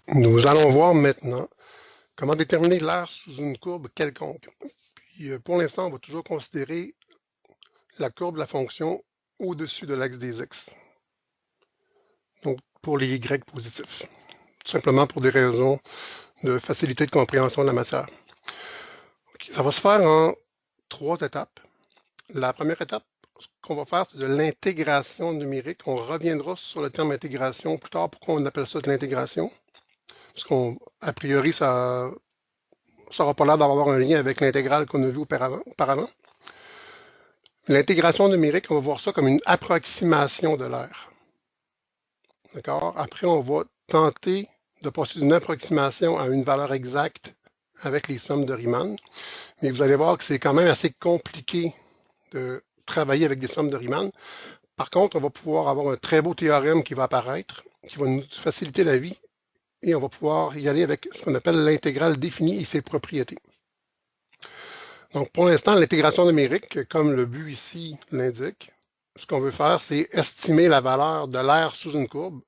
Nous allons voir maintenant comment déterminer l'aire sous une courbe quelconque. Puis, pour l'instant, on va toujours considérer la courbe de la fonction au-dessus de l'axe des x. Donc, pour les y positifs. Tout simplement pour des raisons de facilité de compréhension de la matière. Okay, ça va se faire en 3 étapes. La première étape, ce qu'on va faire, c'est de l'intégration numérique. On reviendra sur le terme intégration plus tard. Pourquoi on appelle ça de l'intégration? Parce qu'a priori, ça n'aura pas l'air d'avoir un lien avec l'intégrale qu'on a vu auparavant. L'intégration numérique, on va voir ça comme une approximation de l'aire. D'accord? Après, on va tenter de passer d'une approximation à une valeur exacte avec les sommes de Riemann. Mais vous allez voir que c'est quand même assez compliqué de travailler avec des sommes de Riemann. Par contre, on va pouvoir avoir un très beau théorème qui va apparaître, qui va nous faciliter la vie, et on va pouvoir y aller avec ce qu'on appelle l'intégrale définie et ses propriétés. Donc, pour l'instant, l'intégration numérique, comme le but ici l'indique, ce qu'on veut faire, c'est estimer la valeur de l'aire sous une courbe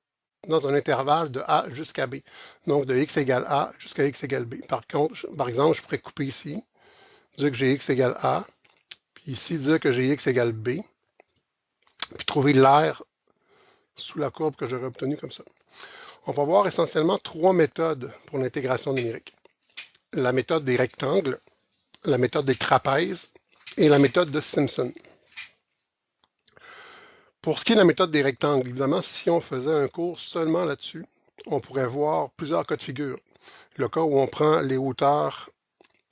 dans un intervalle de A jusqu'à B. Donc, de x égale A jusqu'à x égale B. Par exemple, je pourrais couper ici, dire que j'ai x égale A, puis ici, dire que j'ai x égale B, puis trouver l'aire sous la courbe que j'aurais obtenue comme ça. On va voir essentiellement 3 méthodes pour l'intégration numérique. La méthode des rectangles, la méthode des trapèzes et la méthode de Simpson. Pour ce qui est de la méthode des rectangles, évidemment, si on faisait un cours seulement là-dessus, on pourrait voir plusieurs cas de figure. Le cas où on prend les hauteurs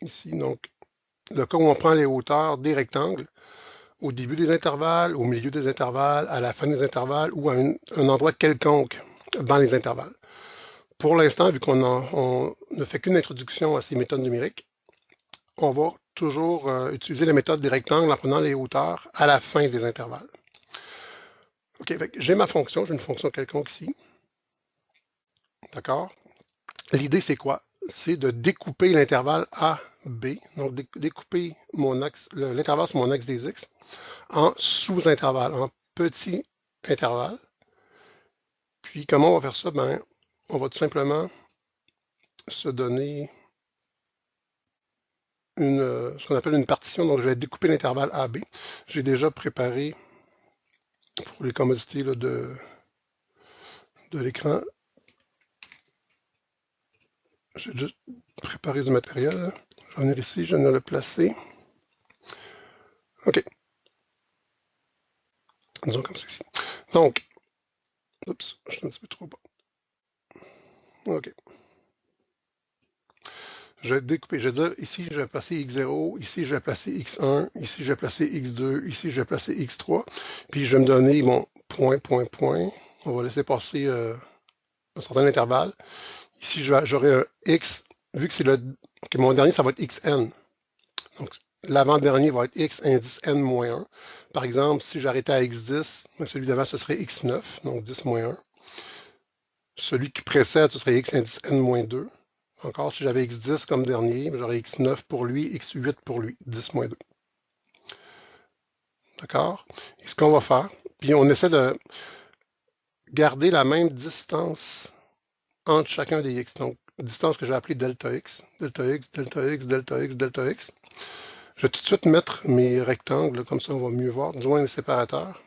ici, donc le cas où on prend les hauteurs des rectangles au début des intervalles, au milieu des intervalles, à la fin des intervalles ou à un endroit quelconque dans les intervalles. Pour l'instant, vu qu'on ne fait qu'une introduction à ces méthodes numériques, on va toujours utiliser la méthode des rectangles en prenant les hauteurs à la fin des intervalles. OK, j'ai ma fonction, j'ai une fonction quelconque ici. D'accord? L'idée, c'est quoi? C'est de découper l'intervalle A, B, donc découper l'intervalle sur mon axe des X en sous-intervalles, en petits intervalles. Puis, comment on va faire ça? Ben, on va tout simplement se donner ce qu'on appelle une partition. Donc, je vais découper l'intervalle AB. J'ai déjà préparé, pour les commodités là, de l'écran, j'ai déjà préparé du matériel. Je vais venir ici, je vais venir le placer. OK. Disons comme ceci. Donc, oups, je suis un petit peu trop bas. OK. Je vais découper. Je vais dire, ici, je vais placer x0, ici, je vais placer x1, ici, je vais placer x2, ici, je vais placer x3. Puis, je vais me donner mon point, point, point. On va laisser passer un certain intervalle. Ici, j'aurai un x, vu que c'est que mon dernier, ça va être xn. Donc, l'avant-dernier va être x indice n moins 1. Par exemple, si j'arrêtais à x10, celui d'avant, ce serait x9, donc 10 moins 1. Celui qui précède, ce serait x indice n moins 2. Encore, si j'avais x10 comme dernier, j'aurais x9 pour lui, x8 pour lui, 10 moins 2. D'accord? Et ce qu'on va faire, puis on essaie de garder la même distance entre chacun des x. Donc, distance que je vais appeler delta x, delta x, delta x, delta x, delta x. Je vais tout de suite mettre mes rectangles, comme ça on va mieux voir, du moins les séparateurs.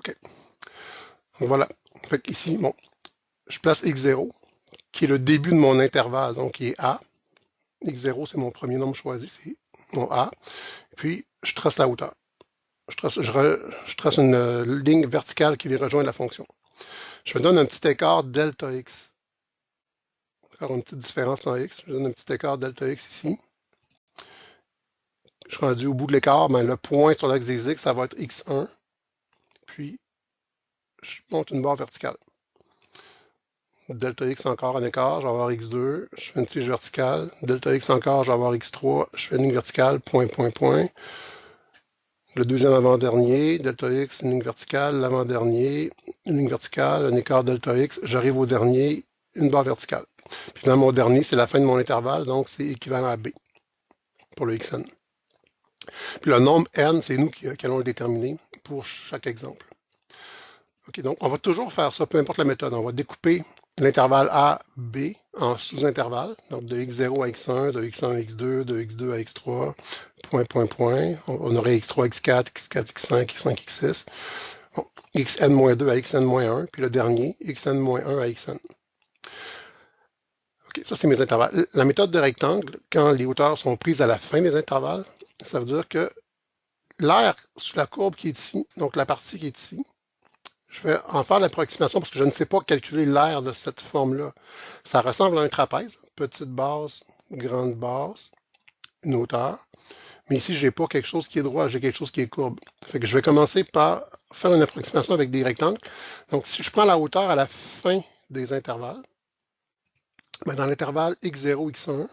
OK. Donc voilà. Fait ici, bon, je place x0, qui est le début de mon intervalle, donc qui est A. x0, c'est mon premier nombre choisi, c'est mon A. Puis, je trace la hauteur. Je trace une ligne verticale qui vient rejoindre la fonction. Je me donne un petit écart delta x. Encore une petite différence en x. Je donne un petit écart delta x ici. Je suis rendu au bout de l'écart, ben, le point sur l'axe des x, ça va être x1. Puis, je monte une barre verticale. Delta x encore un écart, je vais avoir x2, je fais une tige verticale. Delta x encore, je vais avoir x3, je fais une ligne verticale, point, point, point. le deuxième avant-dernier, delta x, une ligne verticale, l'avant-dernier, une ligne verticale, un écart delta x, j'arrive au dernier, une barre verticale. Puis dans mon dernier, c'est la fin de mon intervalle, donc c'est équivalent à B pour le xn. Puis le nombre n, c'est nous qui allons le déterminer pour chaque exemple. OK, donc on va toujours faire ça, peu importe la méthode. On va découper l'intervalle A, B en sous-intervalles, donc de x0 à x1, de x1 à x2, de x2 à x3, point, point, point. On aurait x3, x4, x4, x5, x5, x6. Bon, xn-2 à xn-1, puis le dernier, xn-1 à xn. OK, ça c'est mes intervalles. La méthode de rectangle, quand les hauteurs sont prises à la fin des intervalles, ça veut dire que l'aire sous la courbe qui est ici, donc la partie qui est ici, je vais en faire l'approximation parce que je ne sais pas calculer l'aire de cette forme-là. Ça ressemble à un trapèze, petite base, grande base, une hauteur. Mais ici, je n'ai pas quelque chose qui est droit, j'ai quelque chose qui est courbe. Fait que je vais commencer par faire une approximation avec des rectangles. Donc, si je prends la hauteur à la fin des intervalles, ben dans l'intervalle x0, x1,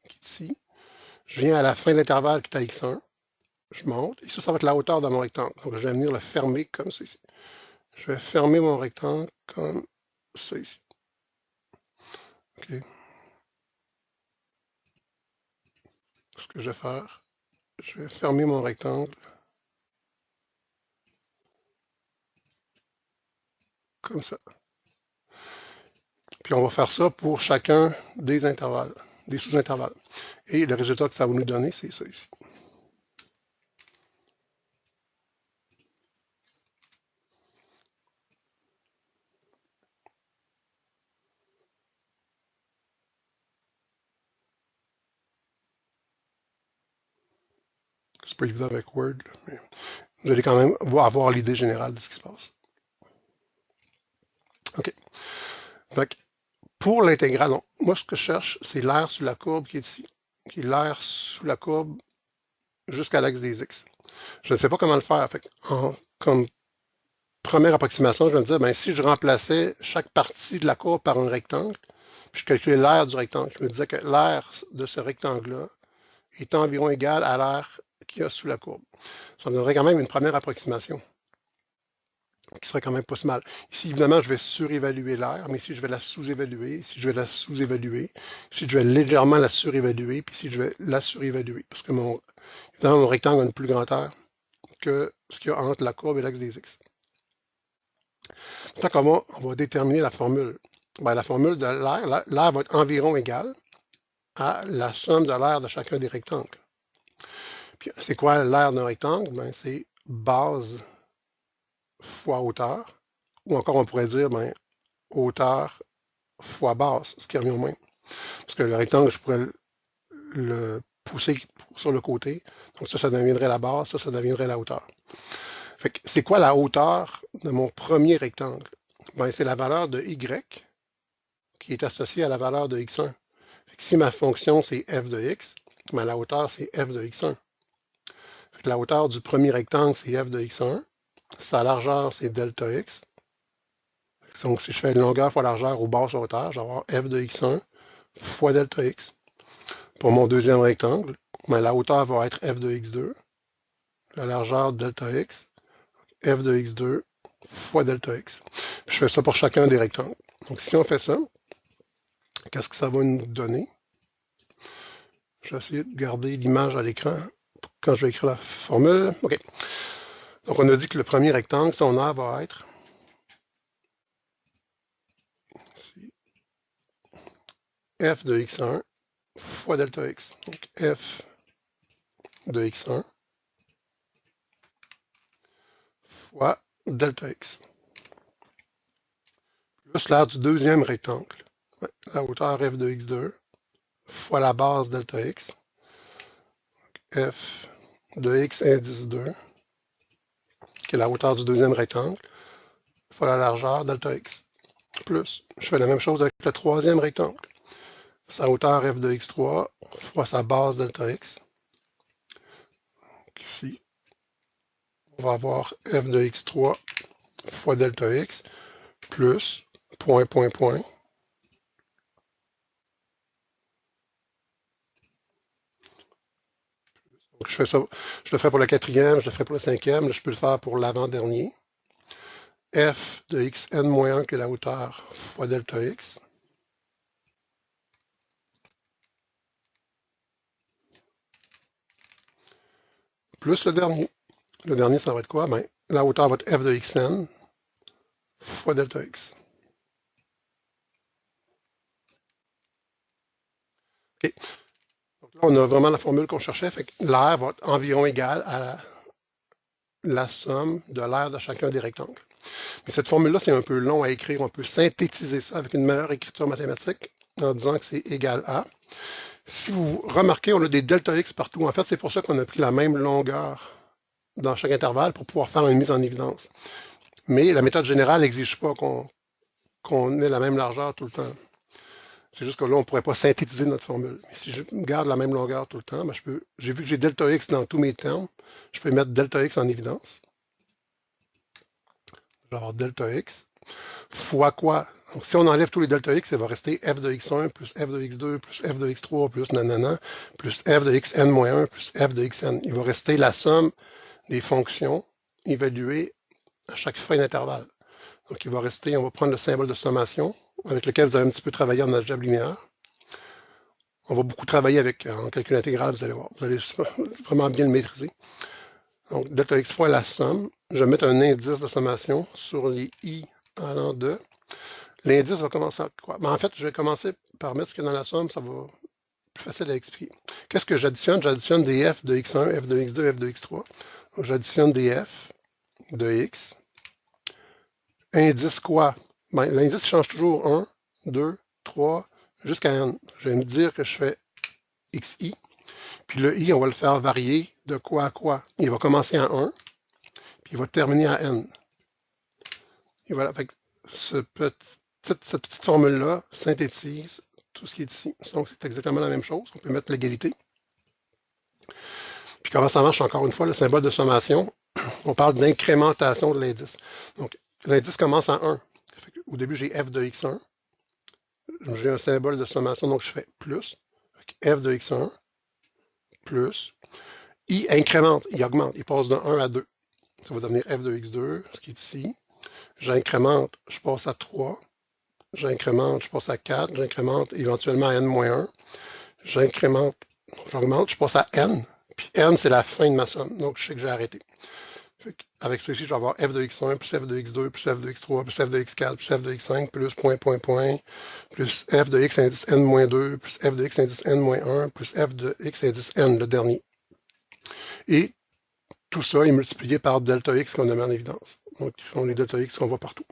qui est ici, je viens à la fin de l'intervalle qui est à x1, je monte, et ça va être la hauteur de mon rectangle. Donc, je vais venir le fermer comme ceci. Je vais fermer mon rectangle comme ça ici. OK. Ce que je vais faire, je vais fermer mon rectangle comme ça. Puis on va faire ça pour chacun des intervalles, des sous-intervalles. Et le résultat que ça va nous donner, c'est ça ici. C'est pas évident avec Word, mais vous allez quand même avoir l'idée générale de ce qui se passe. OK. Donc, pour l'intégrale, moi, ce que je cherche, c'est l'aire sous la courbe qui est ici, qui est l'aire sous la courbe jusqu'à l'axe des x. Je ne sais pas comment le faire. Fait comme première approximation, je vais me dire, ben, si je remplaçais chaque partie de la courbe par un rectangle, puis je calculais l'aire du rectangle, je me disais que l'aire de ce rectangle-là est environ égale à l'aire qu'il y a sous la courbe. Ça me donnerait quand même une première approximation, qui serait quand même pas si mal. Ici, évidemment, je vais surévaluer l'aire, mais ici, je vais la sous-évaluer, ici, je vais la sous-évaluer, ici, je vais légèrement la surévaluer, puis ici, je vais la surévaluer, parce que évidemment, mon rectangle a une plus grande aire que ce qu'il y a entre la courbe et l'axe des x. Tant qu'on va déterminer la formule. Ben, la formule de l'aire va être environ égale à la somme de l'aire de chacun des rectangles. Puis, c'est quoi l'aire d'un rectangle? Ben, c'est base fois hauteur, ou encore on pourrait dire ben, hauteur fois base, ce qui revient au même. Parce que le rectangle, je pourrais le pousser sur le côté. Donc ça deviendrait la base, ça deviendrait la hauteur. Fait que c'est quoi la hauteur de mon premier rectangle? Ben, c'est la valeur de y qui est associée à la valeur de x1. Fait que si ma fonction, c'est f de x, ben, la hauteur, c'est f de x1. Fait que la hauteur du premier rectangle, c'est f de x1. Sa largeur, c'est delta x. Donc, si je fais longueur fois largeur ou base fois hauteur, je vais avoir f de x1 fois delta x. Pour mon deuxième rectangle, ben, la hauteur va être f de x2, la largeur delta x, f de x2 fois delta x. Puis je fais ça pour chacun des rectangles. Donc, si on fait ça, qu'est-ce que ça va nous donner? Je vais essayer de garder l'image à l'écran quand je vais écrire la formule. OK. Donc, on a dit que le premier rectangle, son aire va être ici, f de x1 fois delta x. Donc, f de x1 fois delta x. Plus l'aire du deuxième rectangle. Ouais, la hauteur f de x2 fois la base delta x. Donc, f de x indice 2, qui est la hauteur du deuxième rectangle, fois la largeur delta x. Plus, je fais la même chose avec le troisième rectangle. Sa hauteur f de x3 fois sa base delta x. Donc ici, on va avoir f de x3 fois delta x plus point, point, point. Donc, je fais ça, je le ferai pour le quatrième, je le ferai pour le cinquième, là, je peux le faire pour l'avant-dernier. F de xn-1 qui est la hauteur fois delta x. Plus le dernier. Le dernier, ça va être quoi? Ben, la hauteur va être f de xn fois delta x. OK. Donc là, on a vraiment la formule qu'on cherchait. Fait que l'air va être environ égal à la somme de l'aire de chacun des rectangles. Mais cette formule-là, c'est un peu long à écrire. On peut synthétiser ça avec une meilleure écriture mathématique en disant que c'est égal à. Si vous remarquez, on a des delta x partout. En fait, c'est pour ça qu'on a pris la même longueur dans chaque intervalle pour pouvoir faire une mise en évidence. Mais la méthode générale n'exige pas qu'on ait la même largeur tout le temps. C'est juste que là, on ne pourrait pas synthétiser notre formule. Mais si je garde la même longueur tout le temps, ben j'ai vu que j'ai delta x dans tous mes termes, je peux mettre delta x en évidence. Je vais avoir delta x fois quoi? Donc, si on enlève tous les delta x, ça va rester f de x1 plus f de x2 plus f de x3 plus nanana plus f de xn-1 plus f de xn. Il va rester la somme des fonctions évaluées à chaque fin d'intervalle. Donc, il va rester, on va prendre le symbole de sommation avec lequel vous avez un petit peu travaillé en algèbre linéaire. On va beaucoup travailler avec en calcul intégral, vous allez voir. Vous allez vraiment bien le maîtriser. Donc, delta x fois la somme. Je vais mettre un indice de sommation sur les i allant de. L'indice va commencer à quoi? Ben, en fait, je vais commencer par mettre ce qu'il y a dans la somme, ça va être plus facile à expliquer. Qu'est-ce que j'additionne? J'additionne des f de x1, f de x2, f de x3. Donc, j'additionne des f de x. Indice quoi? Ben, l'indice change toujours 1, 2, 3, jusqu'à n. Je vais me dire que je fais xi. Puis le i, on va le faire varier de quoi à quoi? Il va commencer à 1, puis il va terminer à n. Et voilà, fait que cette petite formule-là synthétise tout ce qui est ici. Donc, c'est exactement la même chose. On peut mettre l'égalité. Puis comment ça marche encore une fois, le symbole de sommation? On parle d'incrémentation de l'indice. Donc, l'indice commence à 1. Au début, j'ai f de x1. J'ai un symbole de sommation, donc je fais plus. F de x1 plus. I incrémente, il augmente, il passe de 1 à 2. Ça va devenir f de x2, ce qui est ici. J'incrémente, je passe à 3. J'incrémente, je passe à 4. J'incrémente éventuellement à n-1. J'incrémente, j'augmente, je passe à n. Puis n, c'est la fin de ma somme. Donc, je sais que j'ai arrêté. Avec ceci, je vais avoir f de x1 plus f de x2 plus f de x3 plus f de x4 plus f de x5 plus point, point, point, plus f de x indice n-2 plus f de x indice n-1 plus f de x indice n, le dernier. Et tout ça est multiplié par delta x qu'on a mis en évidence. Donc, ce sont les delta x qu'on voit partout.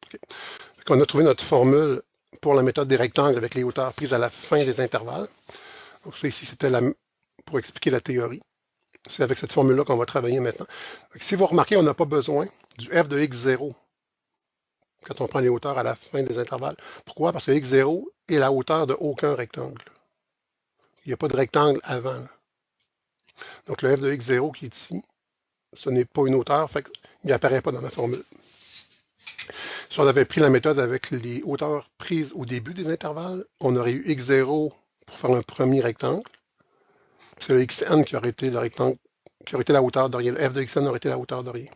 Okay. On a trouvé notre formule pour la méthode des rectangles avec les hauteurs prises à la fin des intervalles. Donc, ça ici, c'était pour expliquer la théorie. C'est avec cette formule-là qu'on va travailler maintenant. Donc, si vous remarquez, on n'a pas besoin du f de x0 quand on prend les hauteurs à la fin des intervalles. Pourquoi? Parce que x0 est la hauteur de aucun rectangle. Il n'y a pas de rectangle avant. Donc, le f de x0 qui est ici, ce n'est pas une hauteur, fait qu'il n'apparaît pas dans ma formule. Si on avait pris la méthode avec les hauteurs prises au début des intervalles, on aurait eu x0 pour faire un premier rectangle. C'est le xn qui aurait été le rectangle, qui aurait été la hauteur de rien. Le f de xn aurait été la hauteur de rien.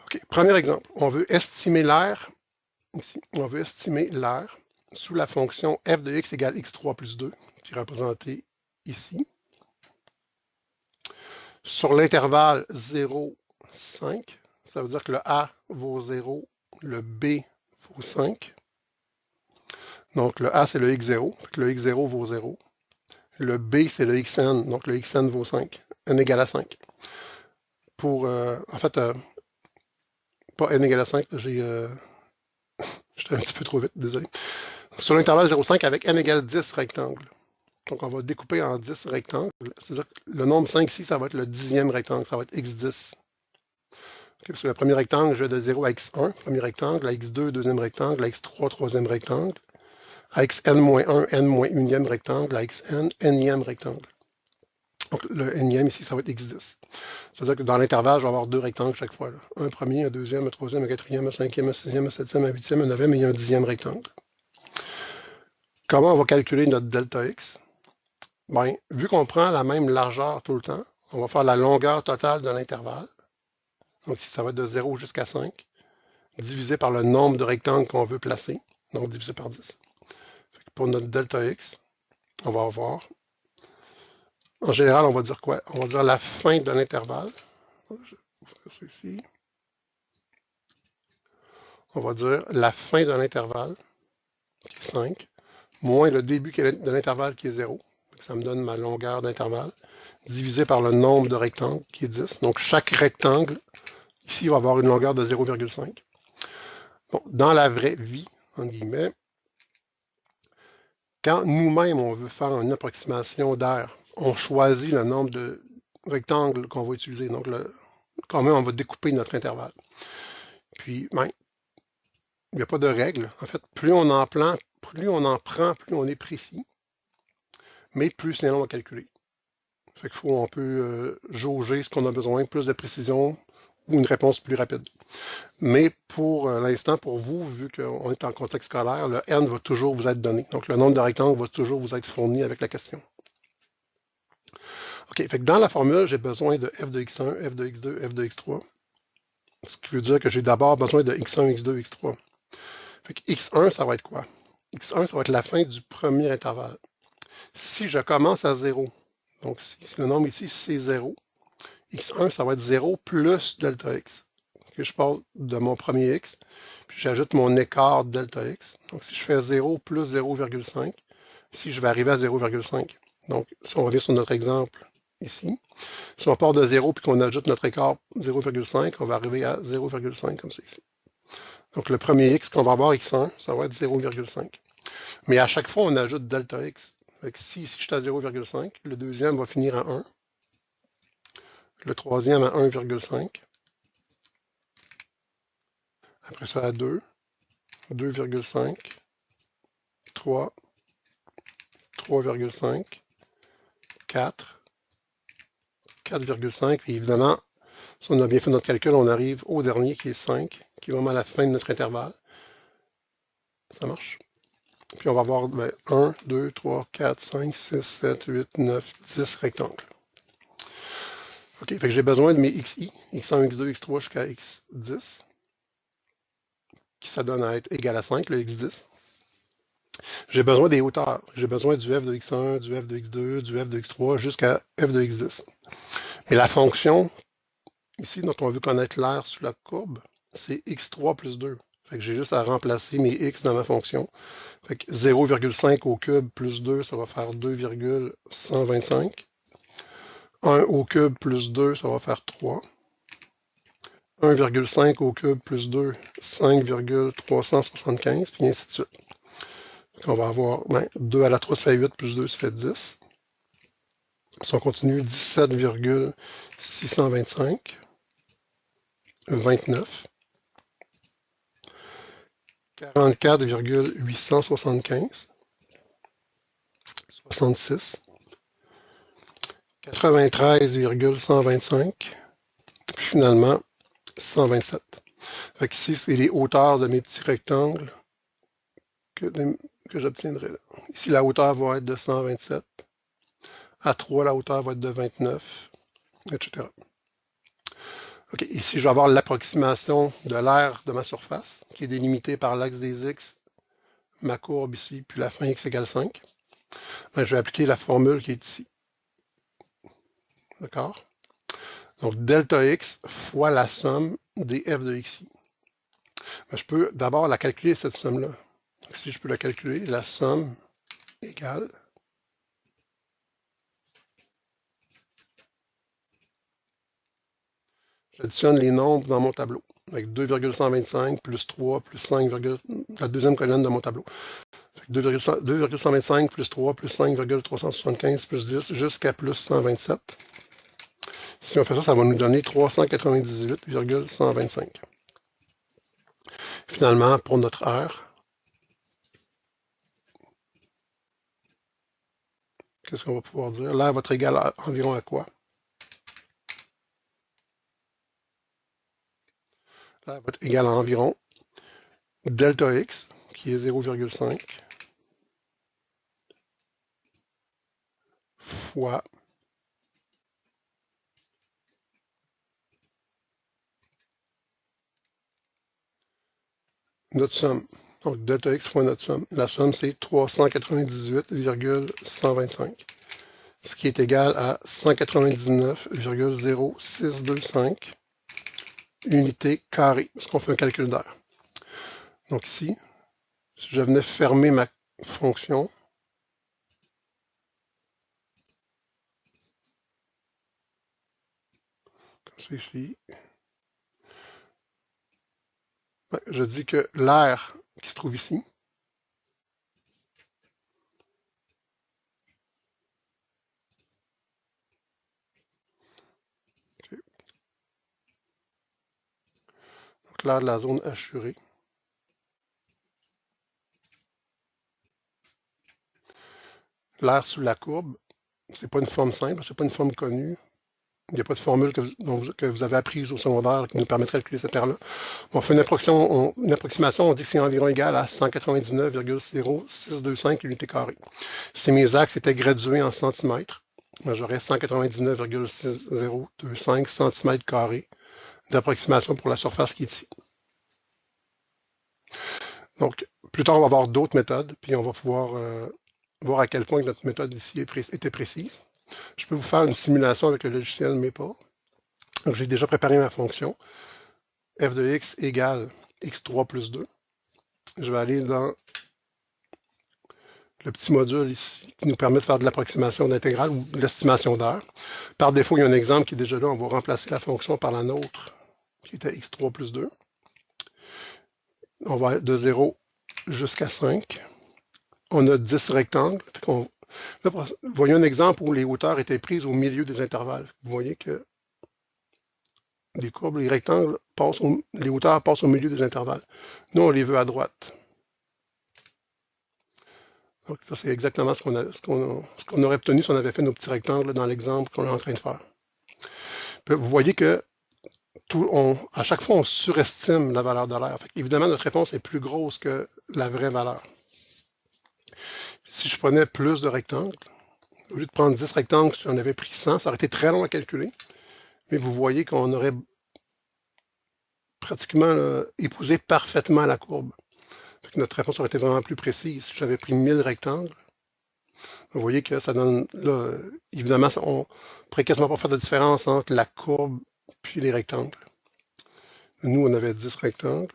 OK, premier exemple. On veut estimer l'aire. Ici, on veut estimer l'aire sous la fonction f de x égale x3 plus 2, qui est représentée ici. Sur l'intervalle 0, 5, ça veut dire que le A vaut 0, le B vaut 5. Donc le A, c'est le x0, le x0 vaut 0. Le B, c'est le xn, donc le xn vaut 5. N égale à 5. Pour, en fait, pas n égale à 5, j'étais un petit peu trop vite, désolé. Sur l'intervalle 0,5 avec n égale 10 rectangles. Donc on va découper en 10 rectangles. C'est-à-dire que le nombre 5 ici, ça va être le 10e rectangle, ça va être x10. Okay, parce que le premier rectangle, je vais de 0 à x1, premier rectangle, à x2, deuxième rectangle, à x3, troisième rectangle, à xn-1, n-1e rectangle, à xn, n-ième rectangle. Donc le n-ième ici, ça va être x10. C'est-à-dire que dans l'intervalle, je vais avoir deux rectangles chaque fois. Là. Un premier, un deuxième, un troisième, un quatrième, un cinquième, un sixième, un septième, un huitième, un neuvième, et il y a un 10e rectangle. Comment on va calculer notre delta x? Bien, vu qu'on prend la même largeur tout le temps, on va faire la longueur totale de l'intervalle. Donc, si ça va être de 0 jusqu'à 5, divisé par le nombre de rectangles qu'on veut placer, donc divisé par 10. Pour notre delta x, on va avoir, en général, on va dire quoi? On va dire la fin de l'intervalle. Je vais faire ça ici. On va dire la fin de l'intervalle, qui est 5, moins le début de l'intervalle, qui est 0. Ça me donne ma longueur d'intervalle, divisé par le nombre de rectangles, qui est 10. Donc, chaque rectangle, ici, va avoir une longueur de 0,5. Bon, dans la vraie vie, entre guillemets, quand nous-mêmes, on veut faire une approximation d'air, on choisit le nombre de rectangles qu'on va utiliser. Donc, comment on va découper notre intervalle. Puis, ben, il n'y a pas de règle. En fait, plus on en prend, plus on est précis, mais plus c'est long à calculer. Fait qu'il faut, on peut jauger ce qu'on a besoin, plus de précision ou une réponse plus rapide. Mais pour l'instant, pour vous, vu qu'on est en contexte scolaire, le N va toujours vous être donné. Donc, le nombre de rectangles va toujours vous être fourni avec la question. OK, fait que dans la formule, j'ai besoin de f de x1, f de x2, f de x3. Ce qui veut dire que j'ai d'abord besoin de x1, x2, x3. Fait que x1, ça va être quoi? x1, ça va être la fin du premier intervalle. Si je commence à 0, donc si le nombre ici, c'est 0, x1, ça va être 0 plus delta x. Okay, je parle de mon premier x, puis j'ajoute mon écart delta x. Donc, si je fais 0 plus 0,5, ici, je vais arriver à 0,5. Donc, si on revient sur notre exemple ici, si on part de 0 puis qu'on ajoute notre écart 0,5, on va arriver à 0,5 comme ça ici. Donc, le premier x qu'on va avoir, x1, ça va être 0,5. Mais à chaque fois, on ajoute delta x. Fait que si ici, je suis à 0,5, le deuxième va finir à 1. Le troisième à 1,5. Après ça, à 2, 2,5, 3, 3,5, 4, 4,5. Puis évidemment, si on a bien fait notre calcul, on arrive au dernier qui est 5, qui est vraiment à la fin de notre intervalle. Ça marche? Puis on va avoir 1, 2, 3, 4, 5, 6, 7, 8, 9, 10 rectangles. OK, fait que j'ai besoin de mes xi, x1, x2, x3 jusqu'à x10, qui ça donne à être égal à 5, le x10. J'ai besoin des hauteurs. J'ai besoin du f de x1, du f de x2, du f de x3 jusqu'à f de x10. Mais la fonction, ici, dont on veut connaître l'air sous la courbe, c'est x3 plus 2. Fait que j'ai juste à remplacer mes x dans ma fonction. Fait que 0,5 au cube plus 2, ça va faire 2,125. 1 au cube plus 2, ça va faire 3. 1,5 au cube plus 2, 5,375, puis ainsi de suite. On va avoir 2 à la 3, ça fait 8, plus 2, ça fait 10. Si on continue, 17,625, 29, 44,875, 66, 93,125, puis finalement, 127. Fait qu'ici, c'est les hauteurs de mes petits rectangles que j'obtiendrai là. Ici, la hauteur va être de 127. À 3, la hauteur va être de 29, etc. OK, ici, je vais avoir l'approximation de l'aire de ma surface, qui est délimitée par l'axe des x, ma courbe ici, puis la fin x égale 5. Ben, je vais appliquer la formule qui est ici. D'accord? Donc, delta x fois la somme des f de xi. Ben, je peux d'abord la calculer, cette somme-là. Si je peux la calculer, la somme égale j'additionne les nombres dans mon tableau, avec 2,125 plus 3 plus 5, la deuxième colonne de mon tableau. 2,125 plus 3 plus 5,375 plus 10 jusqu'à plus 127. Si on fait ça, ça va nous donner 398,125. Finalement, pour notre R, qu'est-ce qu'on va pouvoir dire? L'air va être égal à environ à quoi? L'air va être égal à environ delta x, qui est 0,5, fois notre somme. Donc, delta x fois notre somme. La somme, c'est 398,125, ce qui est égal à 199,0625 unités carrées, parce qu'on fait un calcul d'air. Donc ici, si je venais fermer ma fonction, comme ça ici, je dis que l'air qui se trouve ici, okay, donc l'air de la zone assurée, l'air sous la courbe, c'est pas une forme simple, c'est pas une forme connue. Il n'y a pas de formule que vous avez apprise au secondaire qui nous permettrait de calculer cette paire-là. On fait une approximation, on dit que c'est environ égal à 199,0625 unités carrées. Si mes axes étaient gradués en centimètres, j'aurais 199,6025 centimètres carrés d'approximation pour la surface qui est ici. Donc, plus tard, on va avoir d'autres méthodes, puis on va pouvoir voir à quel point notre méthode ici était précise. Je peux vous faire une simulation avec le logiciel Maple. Donc, j'ai déjà préparé ma fonction. F de x égale x3 plus 2. Je vais aller dans le petit module ici qui nous permet de faire de l'approximation d'intégrale ou de l'estimation d'air. Par défaut, il y a un exemple qui est déjà là. On va remplacer la fonction par la nôtre qui était x3 plus 2. On va de 0 jusqu'à 5. On a 10 rectangles. Là, voyons un exemple où les hauteurs étaient prises au milieu des intervalles. Vous voyez que les courbes, les rectangles, les hauteurs passent au milieu des intervalles. Nous, on les veut à droite. Donc, ça, c'est exactement ce qu'on aurait obtenu si on avait fait nos petits rectangles dans l'exemple qu'on est en train de faire. Puis, vous voyez que à chaque fois, on surestime la valeur de l'air. Évidemment, notre réponse est plus grosse que la vraie valeur. Si je prenais plus de rectangles, au lieu de prendre 10 rectangles, si j'en avais pris 100, ça aurait été très long à calculer. Mais vous voyez qu'on aurait pratiquement épousé parfaitement la courbe. Notre réponse aurait été vraiment plus précise. Si j'avais pris 1000 rectangles, vous voyez que ça donne, là, évidemment, on ne pourrait quasiment pas faire de différence entre la courbe puis les rectangles. Nous, on avait 10 rectangles.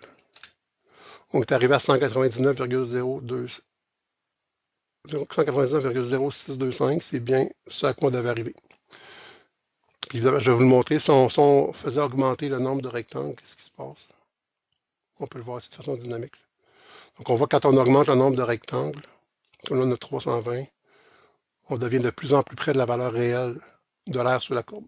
On est arrivé à 199,0625, c'est bien ce à quoi on devait arriver. Puis évidemment, je vais vous le montrer. Si on faisait augmenter le nombre de rectangles, qu'est-ce qui se passe? On peut le voir de façon dynamique. Donc, on voit quand on augmente le nombre de rectangles, comme là, on a 320, on devient de plus en plus près de la valeur réelle de l'air sous la courbe.